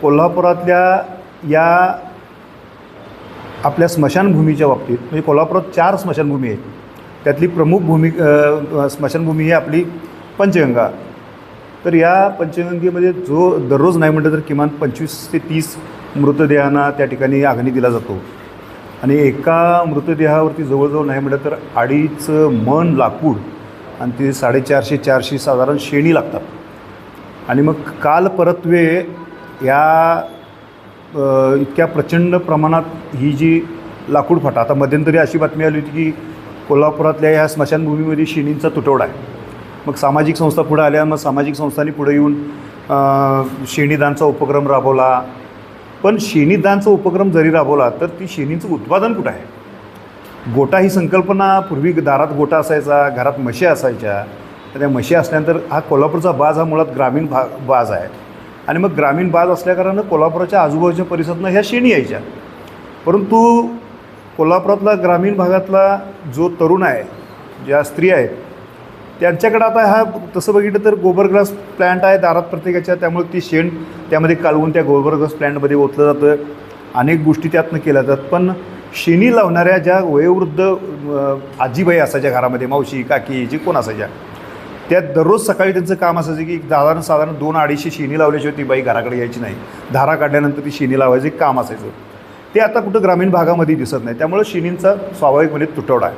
कोल्हापुरातल्या या आपल्या स्मशानभूमीच्या बाबतीत म्हणजे कोल्हापुरात 4 स्मशानभूमी आहेत. त्यातली प्रमुख स्मशानभूमी ही आपली पंचगंगा. तर या पंचगंगेमध्ये जो दररोज नाही म्हटलं तर किमान 25 ते 30 मृतदेहांना त्या ठिकाणी अग्नी दिला जातो आणि एका मृतदेहावरती जवळजवळ नाही म्हटलं तर 2.5 मन लाकूड आणि ते 450 साधारण शेणी लागतात. आणि मग काल परत्वे या इतक्या प्रचंड प्रमाणात ही जी लाकूड फाटा, आता मध्यंतरी अशी बातमी आली होती की कोल्हापुरातल्या ह्या स्मशानभूमीमध्ये शेणींचा तुटवडा आहे. मग सामाजिक संस्था पुढे आल्या, मग सामाजिक संस्थांनी पुढे येऊन शेणीदानचा उपक्रम राबवला. पण शेणीदानचा उपक्रम जरी राबवला तर ती शेणीचं उत्पादन कुठं आहे? गोटा ही संकल्पना पूर्वी दारात गोटा असायचा, घरात म्हशी असायच्या. तर त्या म्हशी असल्यानंतर हा कोल्हापूरचा बाज हा मुळात ग्रामीण बाज आहे आणि मग ग्रामीण बाज असल्याकारणानं कोल्हापुराच्या आजूबाजूच्या परिसरातनं ह्या शेणी यायच्या. परंतु कोल्हापुरातला ग्रामीण भागातला जो तरुण आहे, ज्या स्त्री आहेत, त्यांच्याकडं आता हा तसं बघितलं तर गोबर ग्लास प्लॅन्ट आहे दारात प्रत्येकाच्या. त्यामुळे ती शेण त्यामध्ये कालवून त्या गोबर ग्लास प्लॅन्टमध्ये ओतलं जातं. अनेक गोष्टी त्यातनं केल्या जातात. पण शेणी लावणाऱ्या ज्या वयोवृद्ध आजीबाई असायच्या घरामध्ये, मावशी काकी जे कोण असायच्या, त्या दररोज सकाळी त्यांचं काम असायचं की साधारण 2-250 शेणी लावल्याशिवाय ती बाई घराकडे यायची नाही. धारा काढल्यानंतर ती शेणी लावायचं एक काम असायचं. ते आता कुठं ग्रामीण भागामध्ये दिसत नाही. त्यामुळे शेणींचा स्वाभाविकपणे तुटवडा आहे.